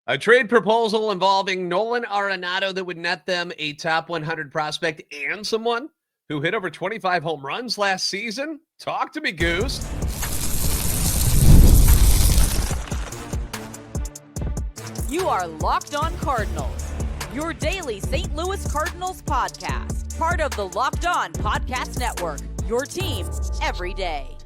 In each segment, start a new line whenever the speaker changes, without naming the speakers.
A trade proposal involving Nolan Arenado that would net them a top 100 prospect and someone who hit over 25 home runs last season. Talk to me, Goose.
You are Locked On Cardinals, your daily St. Louis Cardinals podcast, part of the Locked On Podcast Network, your team every day.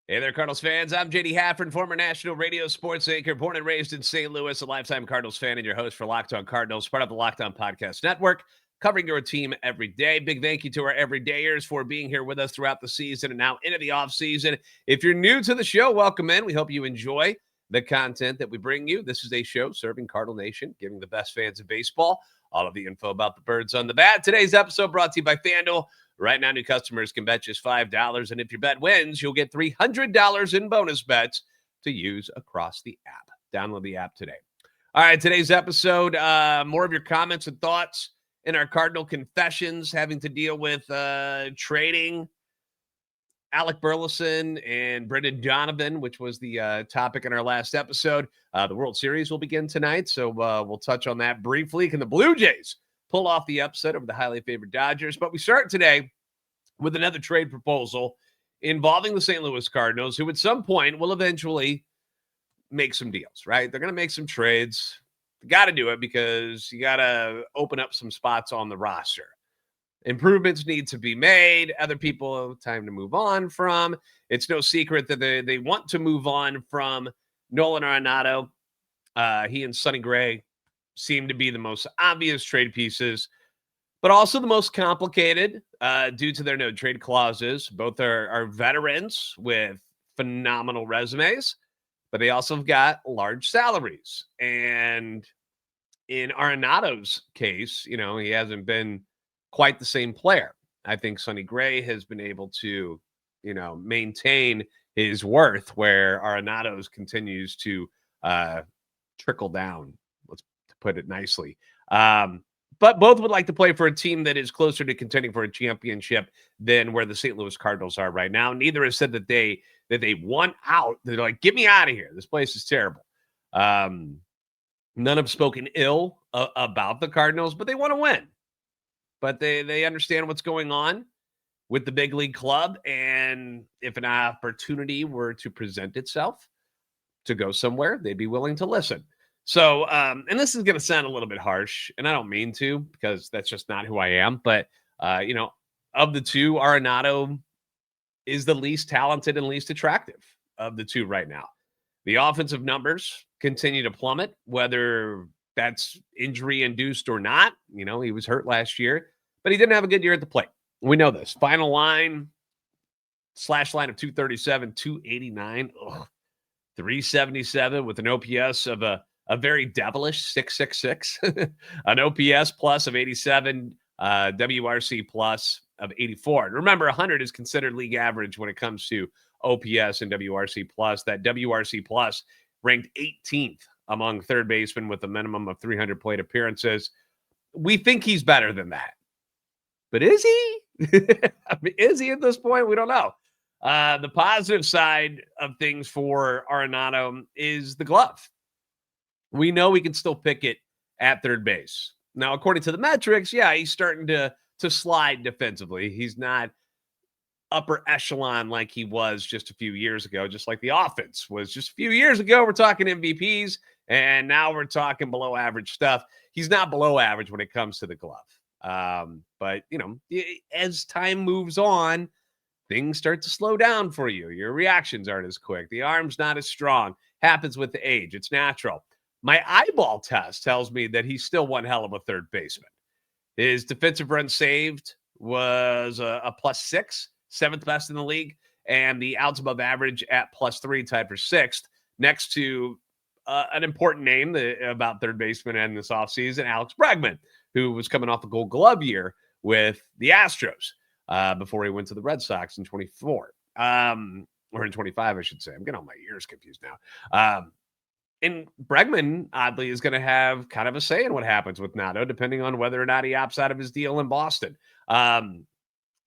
Hey there, Cardinals fans. I'm JD Hafron, former national radio sports anchor, born and raised in St. Louis, a lifetime Cardinals fan, and your host for Locked On Cardinals, part of the Locked On Podcast Network, covering your team every day. Big thank you to our everydayers for being here with us throughout the season and now into the offseason. If you're new to the show, welcome in. We hope you enjoy the content that we bring you. This is a show serving Cardinal Nation, giving the best fans of baseball all of the info about the birds on the bat. Today's episode brought to you by FanDuel. Right now, new customers can bet just $5, and if your bet wins, you'll get $300 in bonus bets to use across the app. Download the app today. All right, today's episode, more of your comments and thoughts in our Cardinal confessions, having to deal with trading Alec Burleson and Brendan Donovan, which was the topic in our last episode. The World Series will begin tonight, so we'll touch on that briefly. Can the Blue Jays pull off the upset over the highly favored Dodgers? But we start today with another trade proposal involving the St. Louis Cardinals, who at some point will eventually make some deals, right? They're going to make some trades. You got to do it because you got to open up some spots on the roster. Improvements need to be made. Other people have time to move on from. It's no secret that they want to move on from Nolan Arenado. He and Sonny Gray seem to be the most obvious trade pieces, but also the most complicated due to their no-trade clauses. Both are veterans with phenomenal resumes, but they also have got large salaries. And in Arenado's case, you know, he hasn't been quite the same player. I think Sonny Gray has been able to, you know, maintain his worth, where Arenado's continues to trickle down, let's put it nicely. But both would like to play for a team that is closer to contending for a championship than where the St. Louis Cardinals are right now. Neither has said that they want out. They're like, get me out of here. This place is terrible. None have spoken ill about the Cardinals, but they want to win. But they understand what's going on with the big league club. And if an opportunity were to present itself to go somewhere, they'd be willing to listen. So, and this is going to sound a little bit harsh, and I don't mean to, because that's just not who I am. But, you know, of the two, Arenado is the least talented and least attractive of the two right now. The offensive numbers continue to plummet, whether that's injury-induced or not. You know, he was hurt last year, but he didn't have a good year at the plate. We know this. Final line, slash line of 237, 289, 377 with an OPS of a very devilish 666, an OPS plus of 87, WRC plus of 84. And remember, 100 is considered league average when it comes to OPS and WRC plus. That WRC plus ranked 18th among third basemen with a minimum of 300 plate appearances. We think he's better than that. But is he? I mean, is he at this point? We don't know. The positive side of things for Arenado is the glove. We know he can still pick it at third base. Now, according to the metrics, yeah, he's starting to slide defensively. He's not upper echelon like he was just a few years ago, just like the offense was just a few years ago. We're talking MVPs, and now we're talking below average stuff. He's not below average when it comes to the glove. But, you know, as time moves on, things start to slow down for you. Your reactions aren't as quick. The arm's not as strong. Happens with the age. It's natural. My eyeball test tells me that he's still one hell of a third baseman. His defensive run saved was a +6, seventh best in the league, and the outs above average at +3, tied for sixth, next to an important name about third baseman in this offseason, Alex Bregman, who was coming off a Gold Glove year with the Astros before he went to the Red Sox in 24. Or in 25, I should say. I'm getting all my years confused now. And Bregman, oddly, is going to have kind of a say in what happens with Nato, depending on whether or not he opts out of his deal in Boston.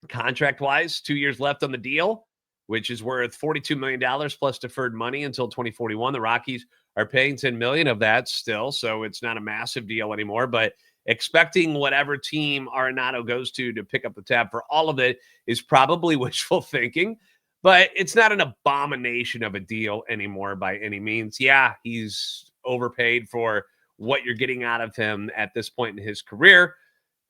Contract-wise, 2 years left on the deal. which is worth $42 million plus deferred money until 2041. The Rockies are paying $10 million of that still, so it's not a massive deal anymore, but expecting whatever team Arenado goes to pick up the tab for all of it is probably wishful thinking, but it's not an abomination of a deal anymore by any means. Yeah, he's overpaid for what you're getting out of him at this point in his career,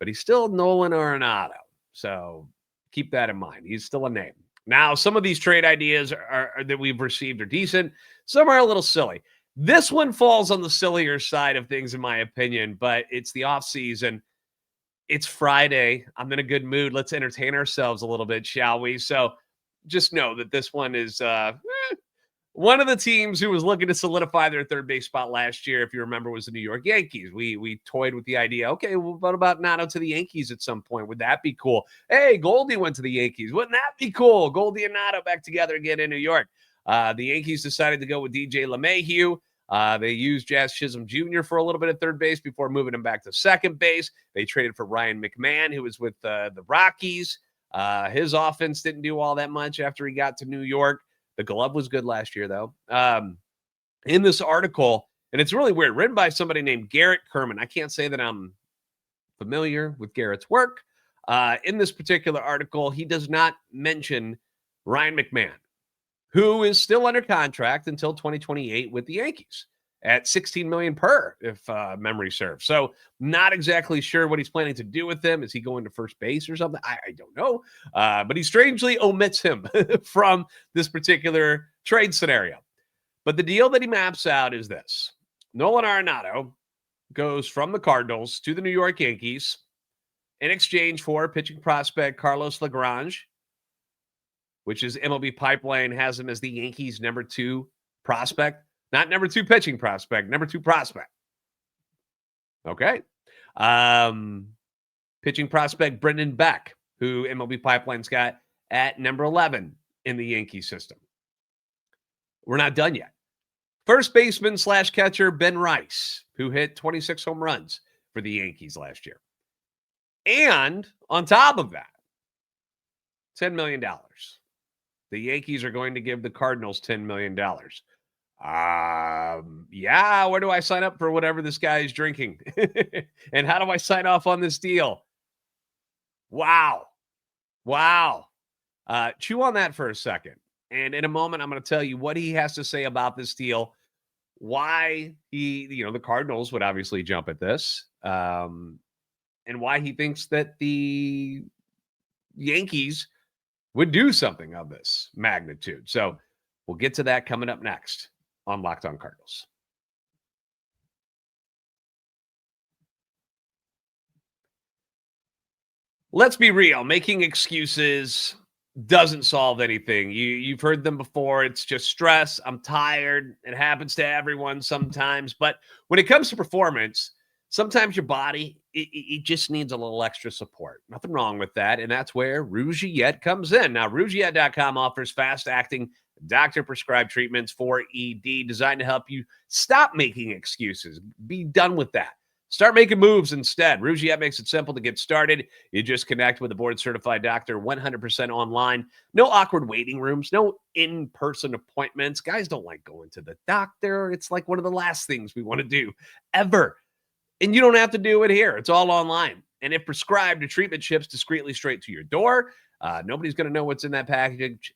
but he's still Nolan Arenado. So keep that in mind. He's still a name. Now, some of these trade ideas that we've received are decent. Some are a little silly. This one falls on the sillier side of things, in my opinion, but it's the offseason. It's Friday. I'm in a good mood. Let's entertain ourselves a little bit, shall we? So just know that this one is one of the teams who was looking to solidify their third base spot last year, if you remember, was the New York Yankees. We toyed with the idea, okay, well, what about Nato to the Yankees at some point? Would that be cool? Hey, Goldie went to the Yankees. Wouldn't that be cool? Goldie and Nato back together again in New York. The Yankees decided to go with DJ LeMahieu. They used Jazz Chisholm Jr. for a little bit of third base before moving him back to second base. They traded for Ryan McMahon, who was with the Rockies. His offense didn't do all that much after he got to New York. The glove was good last year, though. In this article, and it's really weird, written by somebody named Garrett Kerman. I can't say that I'm familiar with Garrett's work. In this particular article, he does not mention Ryan McMahon, who is still under contract until 2028 with the Yankees at $16 million per, if memory serves. So not exactly sure what he's planning to do with him. Is he going to first base or something? I don't know. But he strangely omits him from this particular trade scenario. But the deal that he maps out is this. Nolan Arenado goes from the Cardinals to the New York Yankees in exchange for pitching prospect Carlos Lagrange, which is MLB Pipeline has him as the Yankees' number 2 prospect. Not number 2 pitching prospect, number 2 prospect. Okay. Pitching prospect Brendan Beck, who MLB Pipeline's got at number 11 in the Yankee system. We're not done yet. First baseman / catcher Ben Rice, who hit 26 home runs for the Yankees last year. And on top of that, $10 million. The Yankees are going to give the Cardinals $10 million. Yeah, where do I sign up for whatever this guy is drinking? And how do I sign off on this deal? Wow. Chew on that for a second. And in a moment, I'm going to tell you what he has to say about this deal, why the Cardinals would obviously jump at this, and why he thinks that the Yankees would do something of this magnitude. So we'll get to that coming up next on Locked On Cardinals. Let's be real. Making excuses doesn't solve anything. You've heard them before. It's just stress. I'm tired. It happens to everyone sometimes. But when it comes to performance, sometimes your body, it just needs a little extra support. Nothing wrong with that. And that's where Rougiette comes in. Now, Rougiette.com offers fast-acting doctor-prescribed treatments for ED designed to help you stop making excuses. Be done with that. Start making moves instead. Rougiette makes it simple to get started. You just connect with a board-certified doctor 100% online. No awkward waiting rooms. No in-person appointments. Guys don't like going to the doctor. It's like one of the last things we want to do ever. And you don't have to do it here. It's all online. And if prescribed, the treatment ships discreetly straight to your door. Nobody's going to know what's in that package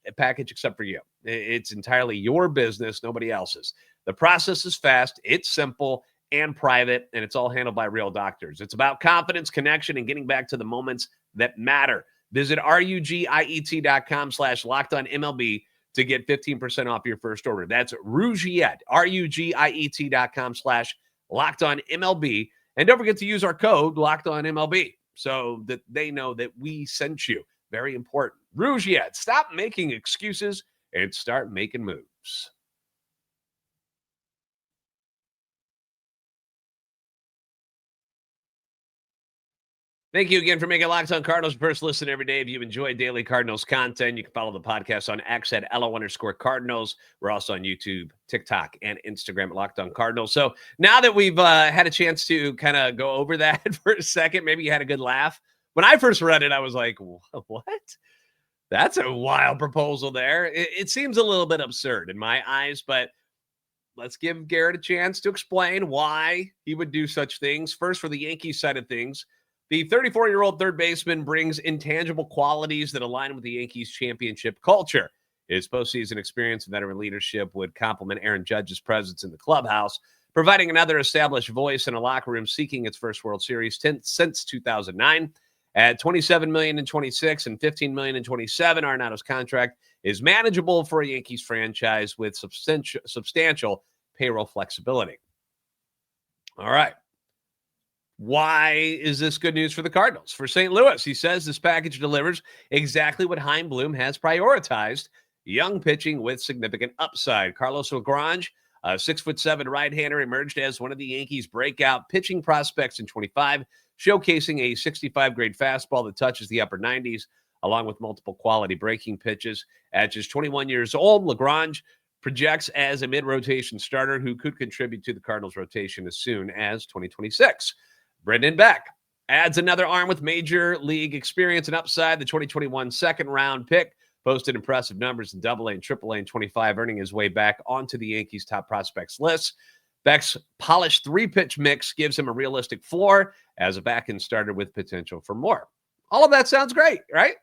except for you. It's entirely your business, nobody else's. The process is fast, it's simple, and private, and it's all handled by real doctors. It's about confidence, connection, and getting back to the moments that matter. Visit rugiet.com/LockedOnMLB to get 15% off your first order. That's Rougiette, rugiet.com/LockedOnMLB. And don't forget to use our code LockedOnMLB so that they know that we sent you. Very important. Rougiette, stop making excuses and start making moves. Thank you again for making Locked On Cardinals your first listen every day. If you enjoy daily Cardinals content, you can follow the podcast on X at LO_Cardinals. We're also on YouTube, TikTok, and Instagram at Locked On Cardinals. So now that we've had a chance to kind of go over that for a second, maybe you had a good laugh. When I first read it, I was like, what? That's a wild proposal there. It seems a little bit absurd in my eyes, but let's give Garrett a chance to explain why he would do such things. First, for the Yankees side of things, the 34-year-old third baseman brings intangible qualities that align with the Yankees championship culture. His postseason experience and veteran leadership would complement Aaron Judge's presence in the clubhouse, providing another established voice in a locker room seeking its first World Series since 2009. At $27 million in 26 and $15 million in 27, Arenado's contract is manageable for a Yankees franchise with substantial payroll flexibility. All right. Why is this good news for the Cardinals? For St. Louis, he says this package delivers exactly what Chaim Bloom has prioritized: young pitching with significant upside. Carlos Lagrange, a 6'7" right-hander, emerged as one of the Yankees' breakout pitching prospects in 25, showcasing a 65-grade fastball that touches the upper 90s, along with multiple quality breaking pitches. At just 21 years old, Lagrange projects as a mid-rotation starter who could contribute to the Cardinals' rotation as soon as 2026. Brendan Beck adds another arm with major league experience and upside. The 2021 second-round pick posted impressive numbers in AA and AAA in 25, earning his way back onto the Yankees' top prospects list. Beck's polished three-pitch mix gives him a realistic floor as a back-end starter with potential for more. All of that sounds great, right?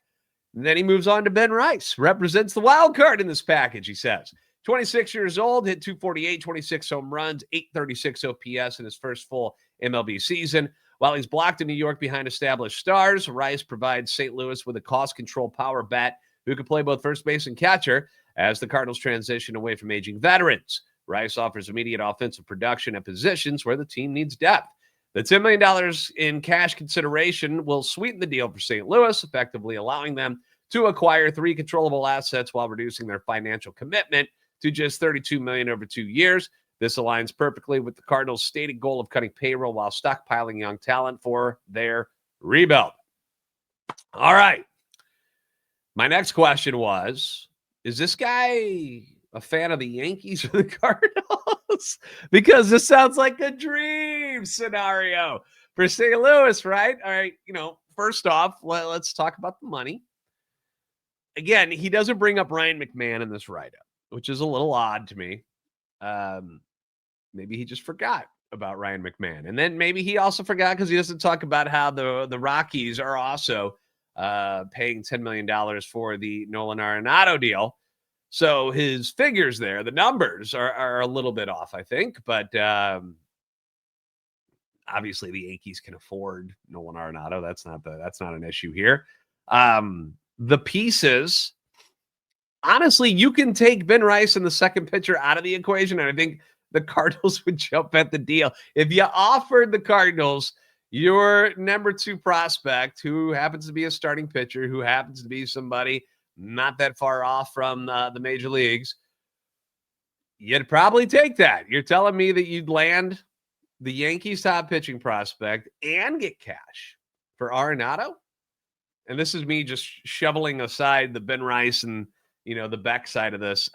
And then he moves on to Ben Rice, represents the wild card in this package, he says. 26 years old, hit 248, 26 home runs, 836 OPS in his first full MLB season. While he's blocked in New York behind established stars, Rice provides St. Louis with a cost-control power bat who can play both first base and catcher as the Cardinals transition away from aging veterans. Rice offers immediate offensive production at positions where the team needs depth. The $10 million in cash consideration will sweeten the deal for St. Louis, effectively allowing them to acquire three controllable assets while reducing their financial commitment to just $32 million over 2 years. This aligns perfectly with the Cardinals' stated goal of cutting payroll while stockpiling young talent for their rebuild. All right. My next question was, is this guy a fan of the Yankees or the Cardinals? Because this sounds like a dream scenario for St. Louis, right? All right. First off, let's talk about the money. Again, he doesn't bring up Ryan McMahon in this write-up, which is a little odd to me. Maybe he just forgot about Ryan McMahon. And then maybe he also forgot because he doesn't talk about how the Rockies are also paying $10 million for the Nolan Arenado deal. So his figures there, the numbers are a little bit off, I think. But obviously the Yankees can afford Nolan Arenado. That's not an issue here. The pieces, honestly, you can take Ben Rice and the second pitcher out of the equation, and I think the Cardinals would jump at the deal. If you offered the Cardinals your number 2 prospect, who happens to be a starting pitcher, who happens to be somebody not that far off from the major leagues, you'd probably take that. You're telling me that you'd land the Yankees' top pitching prospect and get cash for Arenado? And this is me just shoveling aside the Ben Rice and the Beck side of this.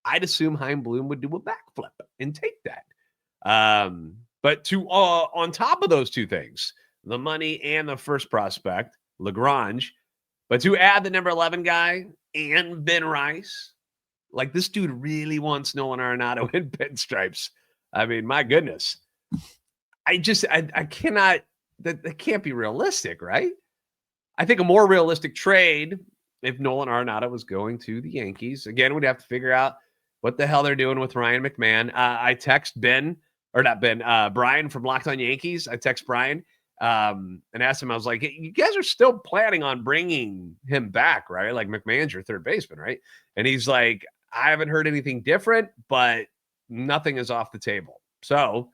I'd assume Chaim Bloom would do a backflip and take that. But on top of those two things, the money and the first prospect, Lagrange, but to add the number 11 guy and Ben Rice, like this dude really wants Nolan Arenado in pinstripes. I mean, my goodness. I cannot, that can't be realistic, right? I think a more realistic trade, if Nolan Arenado was going to the Yankees, again, we'd have to figure out what the hell they're doing with Ryan McMahon. I text Brian from Locked On Yankees. I text Brian and asked him, I was like, you guys are still planning on bringing him back, right? Like McMahon's your third baseman, right? And he's like, I haven't heard anything different, but nothing is off the table. So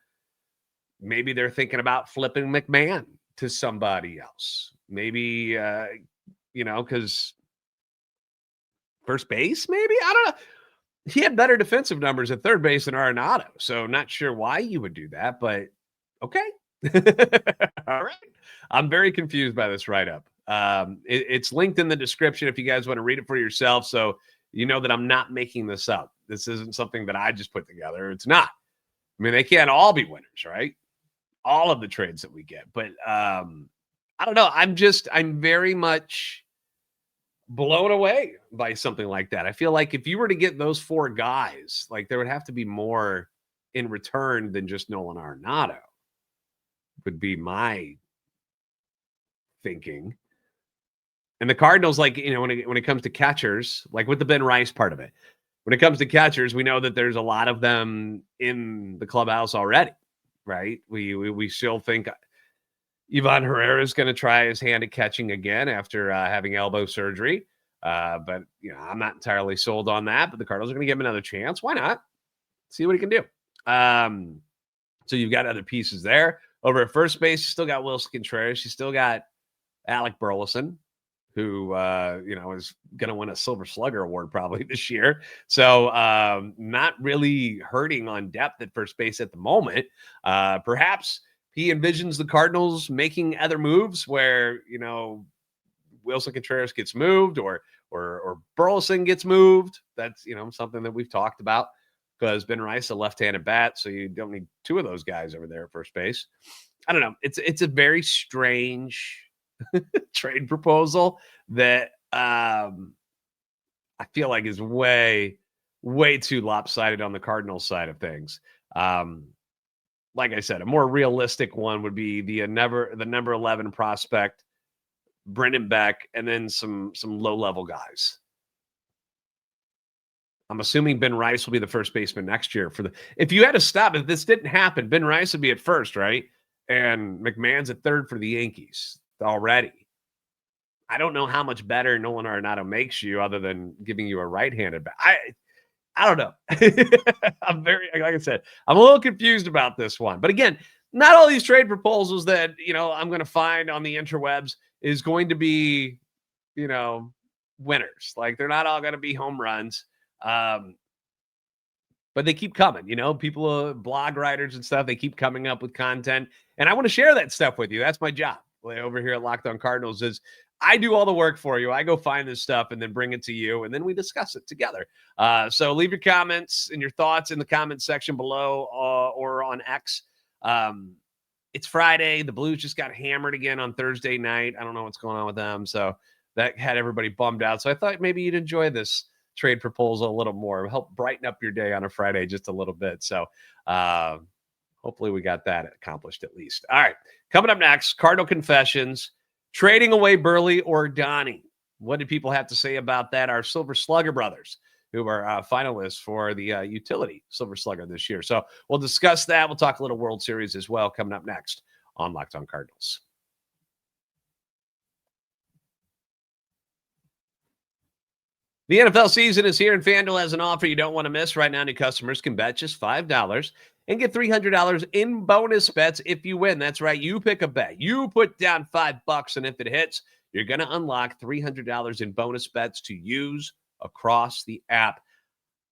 maybe they're thinking about flipping McMahon to somebody else. Maybe, because first base, maybe? I don't know. He had better defensive numbers at third base than Arenado, so not sure why you would do that, but okay. All right. I'm very confused by this write-up. It's linked in the description if you guys want to read it for yourself, so you know that I'm not making this up. This isn't something that I just put together. It's not. I mean, they can't all be winners, right? All of the trades that we get. But I don't know. I'm very much blown away by something like that. I feel like if you were to get those 4 guys, like there would have to be more in return than just Nolan Arenado, would be my thinking. And the Cardinals, like, when it comes to catchers, like with the Ben Rice part of it, when it comes to catchers, we know that there's a lot of them in the clubhouse already, right? We still think Ivan Herrera is going to try his hand at catching again after having elbow surgery. But I'm not entirely sold on that. But the Cardinals are going to give him another chance. Why not? See what he can do. So you've got other pieces there. Over at first base, you still got Wilson Contreras. You still got Alec Burleson, who is going to win a Silver Slugger award probably this year. So not really hurting on depth at first base at the moment. Perhaps he envisions the Cardinals making other moves where, Wilson Contreras gets moved or Burleson gets moved. That's, something that we've talked about because Ben Rice, a left-handed bat, so you don't need 2 of those guys over there at first base. I don't know. It's a very strange trade proposal that I feel like is way, way too lopsided on the Cardinals side of things. Like I said, a more realistic one would be the number 11 prospect, Brendan Beck, and then some low-level guys. I'm assuming Ben Rice will be the first baseman next year. If you had to stop, if this didn't happen, Ben Rice would be at first, right? And McMahon's at third for the Yankees already. I don't know how much better Nolan Arenado makes you other than giving you a right-handed bat. I don't know. I'm like I said, I'm a little confused about this one. But again, not all these trade proposals that, I'm going to find on the interwebs is going to be, winners. Like they're not all going to be home runs. But they keep coming, people, blog writers and stuff, they keep coming up with content. And I want to share that stuff with you. That's my job over here at Locked On Cardinals is I do all the work for you. I go find this stuff and then bring it to you, and then we discuss it together. So leave your comments and your thoughts in the comment section below or on X. It's Friday. The Blues just got hammered again on Thursday night. I don't know what's going on with them. So that had everybody bummed out. So I thought maybe you'd enjoy this trade proposal a little more, help brighten up your day on a Friday just a little bit. So hopefully we got that accomplished at least. All right, coming up next, Cardinal Confessions, trading away Burley or Donnie. What did people have to say about that? Our Silver Slugger brothers, who are finalists for the Utility Silver Slugger this year. So we'll discuss that. We'll talk a little World Series as well coming up next on Locked On Cardinals. The NFL season is here, and FanDuel has an offer you don't want to miss. Right now, new customers can bet just $5 and get $300 in bonus bets if you win. That's right. You pick a bet. You put down $5, and if it hits, you're going to unlock $300 in bonus bets to use across the app.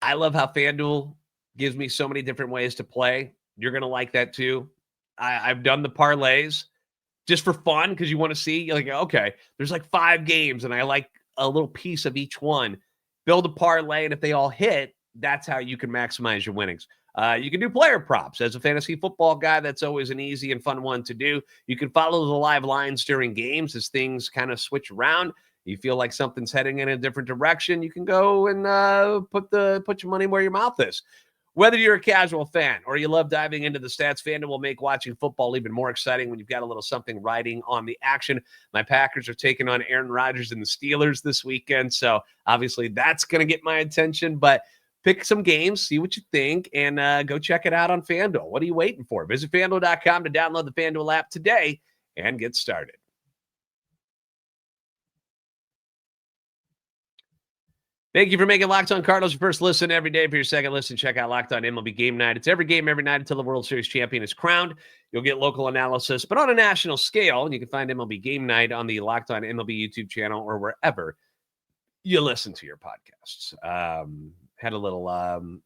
I love how FanDuel gives me so many different ways to play. You're going to like that too. I've done the parlays just for fun because you want to see, like, okay, there's like 5 games, and I like a little piece of each one. Build a parlay, and if they all hit, that's how you can maximize your winnings. You can do player props. As a fantasy football guy, that's always an easy and fun one to do. You can follow the live lines during games as things kind of switch around. You feel like something's heading in a different direction, you can go and put your money where your mouth is. Whether you're a casual fan or you love diving into the stats, FanDuel will make watching football even more exciting when you've got a little something riding on the action. My Packers are taking on Aaron Rodgers and the Steelers this weekend, so obviously that's going to get my attention. But pick some games, see what you think, and go check it out on FanDuel. What are you waiting for? Visit FanDuel.com to download the FanDuel app today and get started. Thank you for making Locked On Cardinals your first listen every day. For your second listen, check out Locked On MLB Game Night. It's every game, every night until the World Series champion is crowned. You'll get local analysis, but on a national scale. And you can find MLB Game Night on the Locked On MLB YouTube channel or wherever you listen to your podcasts. Had a little,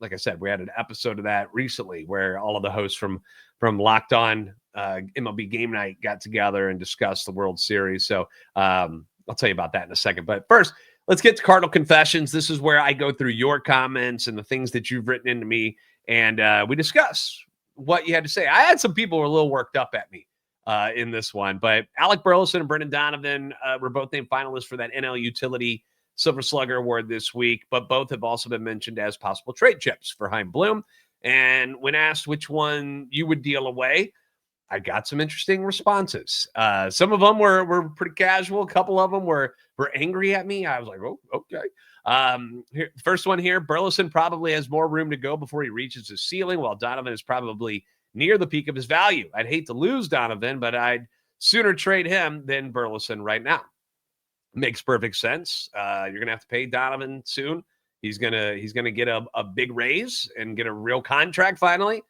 like I said, we had an episode of that recently where all of the hosts from Locked On MLB Game Night got together and discussed the World Series. So I'll tell you about that in a second. But first, let's get to Cardinal Confessions. This is where I go through your comments and the things that you've written into me, and we discuss what you had to say. I had some people who were a little worked up at me in this one, but Alec Burleson and Brendan Donovan were both named finalists for that NL Utility Silver Slugger award this week, but both have also been mentioned as possible trade chips for Chaim Bloom. And when asked which one you would deal away, I got some interesting responses. Some of them were pretty casual. A couple of them were angry at me. I was like, oh, okay. First one here, Burleson probably has more room to go before he reaches his ceiling, while Donovan is probably near the peak of his value. I'd hate to lose Donovan, but I'd sooner trade him than Burleson right now. Makes perfect sense. You're gonna have to pay Donovan soon. He's gonna get a big raise and get a real contract finally.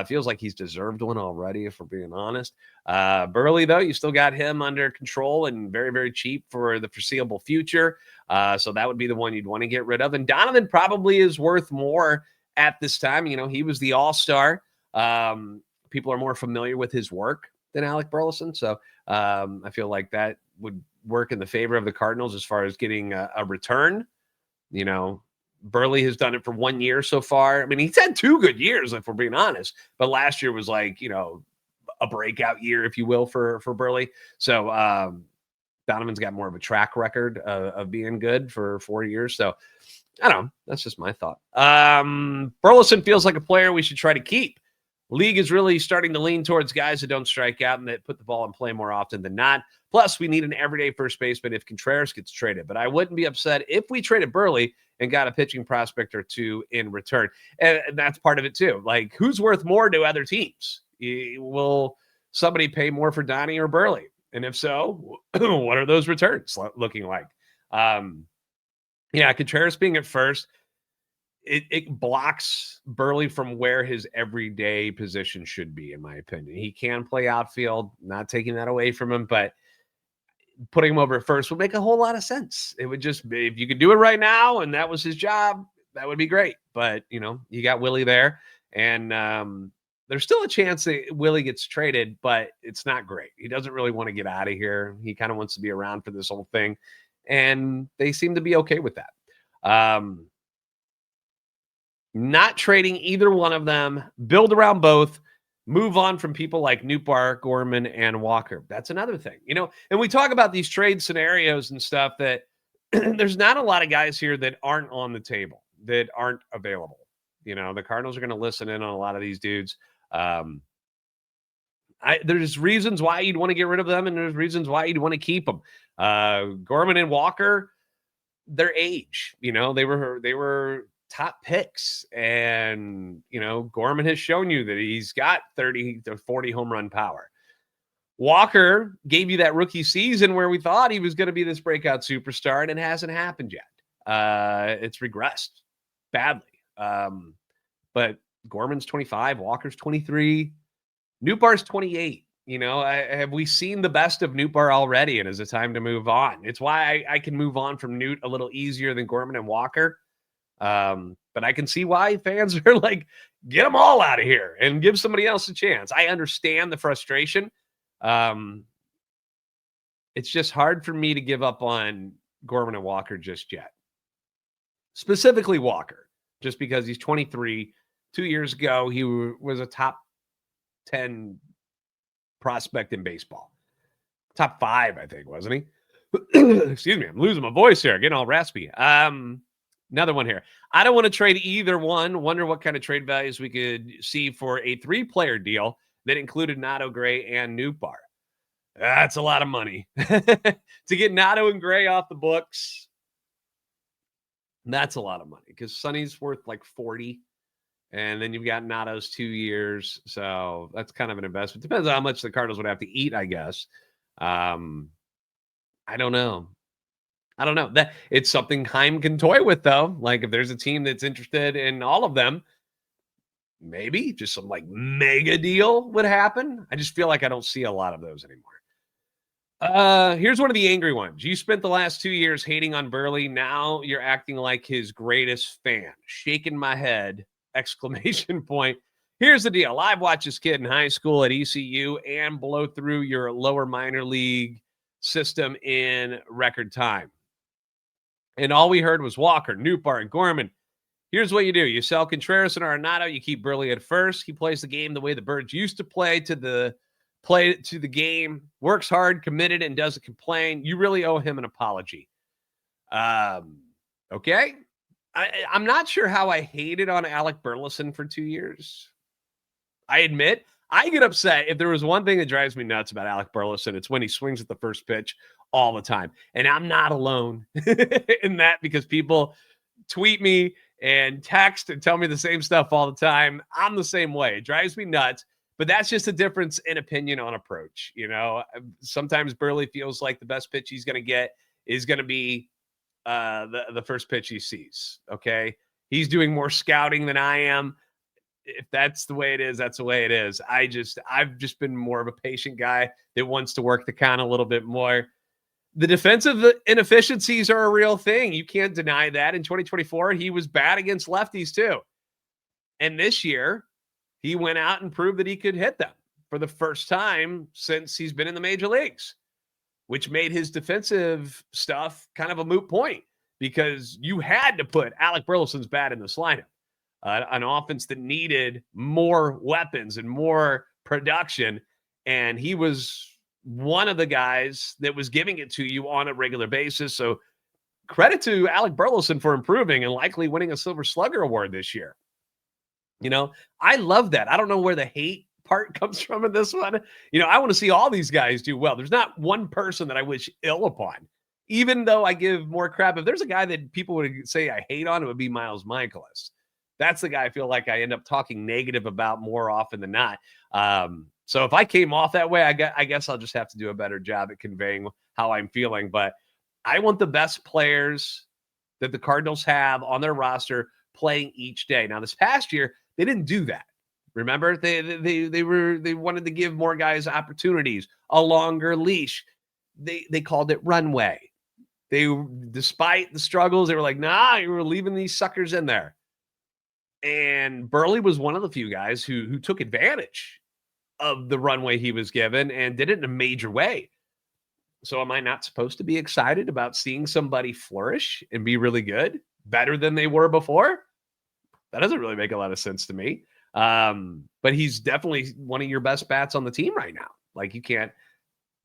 Feels like he's deserved one already, if we're being honest. Burley, though, you still got him under control and very, very cheap for the foreseeable future. So that would be the one you'd want to get rid of. And Donovan probably is worth more at this time. You know, he was the all-star. People are more familiar with his work than Alec Burleson. So I feel like that would work in the favor of the Cardinals as far as getting a return. You know, Burley has done it for 1 year so far. I mean, he's had 2 good years, if we're being honest. But last year was like, you know, a breakout year, if you will, for Burley. So Donovan's got more of a track record of being good for 4 years. So I don't know. That's just my thought. Burleson feels like a player we should try to keep. League is really starting to lean towards guys that don't strike out and that put the ball in play more often than not. Plus, we need an everyday first baseman if Contreras gets traded. But I wouldn't be upset if we traded Burley and got a pitching prospect or 2 in return. And that's part of it, too. Like, who's worth more to other teams? Will somebody pay more for Donnie or Burley? And if so, what are those returns looking like? Yeah, Contreras being at first, it blocks Burley from where his everyday position should be, in my opinion. He can play outfield, not taking that away from him, but putting him over at first would make a whole lot of sense. It would just be, if you could do it right now and that was his job, that would be great. But, you know, you got Willie there, and there's still a chance that Willie gets traded, but it's not great. He doesn't really want to get out of here. He kind of wants to be around for this whole thing, and they seem to be okay with that. Not trading either one of them, build around both, move on from people like Nootbaar, Gorman, and Walker. That's another thing, you know, and we talk about these trade scenarios and stuff that there's not a lot of guys here that aren't on the table, that aren't available. You know, the Cardinals are going to listen in on a lot of these dudes. There's reasons why you'd want to get rid of them, and there's reasons why you'd want to keep them. Gorman and Walker, their age, you know, they were top picks, and you know, Gorman has shown you that he's got 30 to 40 home run power. Walker gave you that rookie season where we thought he was going to be this breakout superstar, and it hasn't happened yet. It's regressed badly. But Gorman's 25, Walker's 23, Nootbaar's 28. You know, have we seen the best of Nootbaar already, and is it time to move on? It's why I can move on from Newt a little easier than Gorman and Walker. But I can see why fans are like, get them all out of here and give somebody else a chance. I understand the frustration. It's just hard for me to give up on Gorman and Walker just yet. Specifically Walker, just because he's 23. 2 years ago, he was a top 10 prospect in baseball. Top 5, I think, wasn't he? Excuse me, I'm losing my voice here, getting all raspy. Another one here. I don't want to trade either one. Wonder what kind of trade values we could see for a 3-player deal that included Nato, Gray, and Nootbaar. That's a lot of money. To get Nato and Gray off the books, that's a lot of money because Sonny's worth like 40. And then you've got Nato's 2 years. So that's kind of an investment. Depends on how much the Cardinals would have to eat, I guess. I don't know. That it's something Chaim can toy with, though. Like if there's a team that's interested in all of them, maybe just some like mega deal would happen. I just feel like I don't see a lot of those anymore. Here's one of the angry ones. You spent the last 2 years hating on Burley. Now you're acting like his greatest fan. Shaking my head, exclamation point. Here's the deal. I've watched this kid in high school at ECU and blow through your lower minor league system in record time. And all we heard was Walker, Nootbaar, and Gorman. Here's what you do. You sell Contreras and Arenado. You keep Burley at first. He plays the game the way the Birds used to play to the game, works hard, committed, and doesn't complain. You really owe him an apology. Okay. I'm not sure how I hated on Alec Burleson for 2 years. I admit, I get upset. If there was one thing that drives me nuts about Alec Burleson, it's when he swings at the first pitch all the time. And I'm not alone in that, because people tweet me and text and tell me the same stuff all the time. I'm the same way. It drives me nuts. But that's just a difference in opinion on approach. Sometimes Burley feels like the best pitch he's going to get is going to be the first pitch he sees. Okay. He's doing more scouting than I am. If that's the way it is, that's the way it is. I've just been more of a patient guy that wants to work the count a little bit more. The defensive inefficiencies are a real thing. You can't deny that. In 2024, he was bad against lefties too. And this year, he went out and proved that he could hit them for the first time since he's been in the major leagues, which made his defensive stuff kind of a moot point, because you had to put Alec Burleson's bat in this lineup. An offense that needed more weapons and more production. And he was one of the guys that was giving it to you on a regular basis. So credit to Alec Burleson for improving and likely winning a Silver Slugger award this year. I love that. I don't know where the hate part comes from in this one. I want to see all these guys do well. There's not one person that I wish ill upon, even though I give more crap. If there's a guy that people would say I hate on, it would be Miles Michaelis. That's the guy I feel like I end up talking negative about more often than not. So if I came off that way, I guess I'll just have to do a better job at conveying how I'm feeling. But I want the best players that the Cardinals have on their roster playing each day. Now, this past year, they didn't do that. Remember, they wanted to give more guys opportunities, a longer leash. They called it runway. Despite the struggles, they were like, nah, you were leaving these suckers in there. And Burley was one of the few guys who took advantage of the runway he was given and did it in a major way. So am I not supposed to be excited about seeing somebody flourish and be really good, better than they were before? That doesn't really make a lot of sense to me. But he's definitely one of your best bats on the team right now. Like, you can't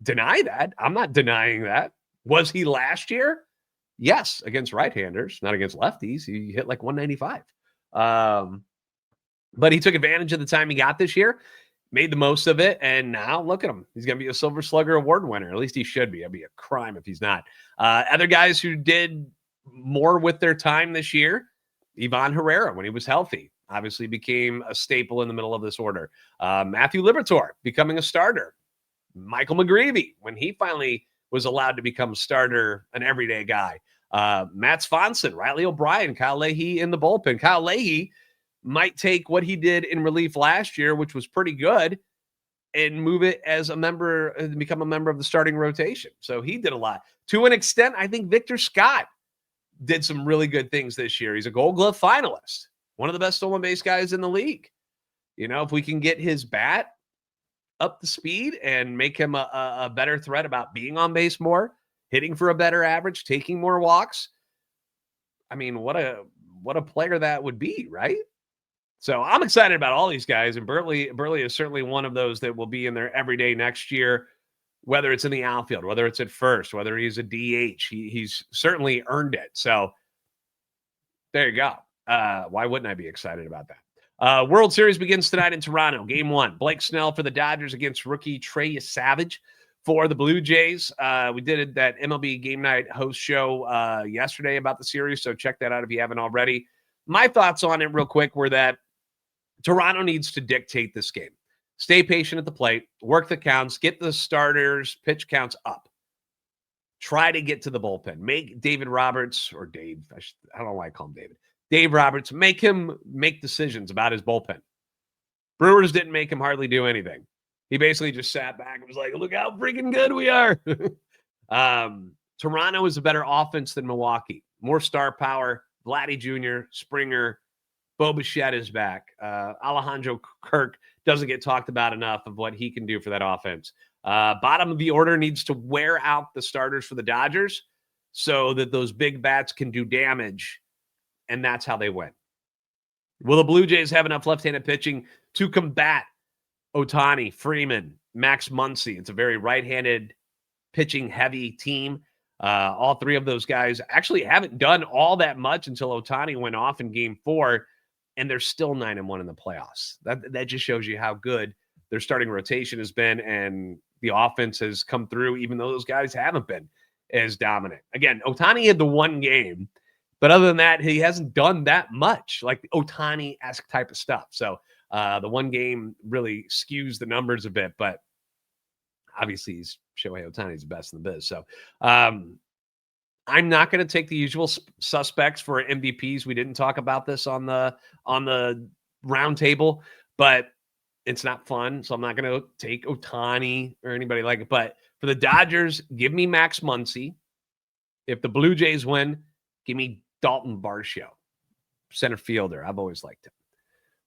deny that. I'm not denying that. Was he last year? Yes, against right-handers, not against lefties. He hit like 195. But he took advantage of the time he got this year, made the most of it, and now look at him. He's going to be a Silver Slugger award winner. At least he should be. It'd be a crime if he's not. Other guys who did more with their time this year, Ivan Herrera, when he was healthy, obviously became a staple in the middle of this order. Matthew Liberatore becoming a starter. Michael McGreevy, when he finally was allowed to become a starter, an everyday guy. Matt Swanson, Riley O'Brien, Kyle Leahy in the bullpen. Kyle Leahy might take what he did in relief last year, which was pretty good, and move it as a member, become a member of the starting rotation. So he did a lot. To an extent, I think Victor Scott did some really good things this year. He's a Gold Glove finalist, one of the best stolen base guys in the league. If we can get his bat up to speed and make him a better threat about being on base more, hitting for a better average, taking more walks. I mean, what a player that would be, right? So I'm excited about all these guys, and Burley is certainly one of those that will be in there every day next year, whether it's in the outfield, whether it's at first, whether he's a DH. He's certainly earned it. So there you go. Why wouldn't I be excited about that? World Series begins tonight in Toronto. Game 1. Blake Snell for the Dodgers against rookie Trey Savage for the Blue Jays. We did that MLB Game Night host show yesterday about the series, so check that out if you haven't already. My thoughts on it real quick were that Toronto needs to dictate this game. Stay patient at the plate, work the counts, get the starters' pitch counts up. Try to get to the bullpen. Make David Roberts, or Dave, I don't know why I call him David. Dave Roberts, make him make decisions about his bullpen. Brewers didn't make him hardly do anything. He basically just sat back and was like, look how freaking good we are. Toronto is a better offense than Milwaukee. More star power. Vladdy Jr., Springer, Bo Bichette is back. Alejandro Kirk doesn't get talked about enough of what he can do for that offense. Bottom of the order needs to wear out the starters for the Dodgers so that those big bats can do damage, and that's how they win. Will the Blue Jays have enough left-handed pitching to combat Ohtani, Freeman, Max Muncy? It's a very right-handed pitching-heavy team. All three of those guys actually haven't done all that much until Ohtani went off in game 4, and they're still 9-1 in the playoffs. That just shows you how good their starting rotation has been, and the offense has come through, even though those guys haven't been as dominant. Again, Ohtani had the one game, but other than that, he hasn't done that much, like Ohtani-esque type of stuff. So the one game really skews the numbers a bit, but obviously he's Shohei Ohtani's the best in the biz. So I'm not going to take the usual suspects for MVPs. We didn't talk about this on the round table, but it's not fun. So I'm not going to take Ohtani or anybody like it. But for the Dodgers, give me Max Muncy. If the Blue Jays win, give me Dalton Varsho, center fielder. I've always liked him.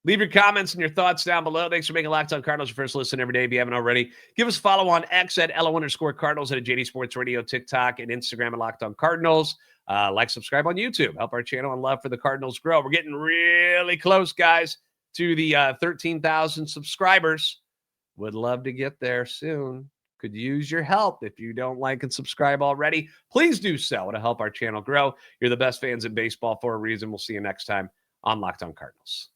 Leave your comments and your thoughts down below. Thanks for making Locked On Cardinals your first listen every day. If you haven't already, give us a follow on X at @LO_Cardinals, at JD Sports Radio, TikTok, and Instagram at Locked On Cardinals. Like, subscribe on YouTube. Help our channel and love for the Cardinals grow. We're getting really close, guys, to the 13,000 subscribers. Would love to get there soon. Could use your help. If you don't like and subscribe already, please do so to help our channel grow. You're the best fans in baseball for a reason. We'll see you next time on Locked On Cardinals.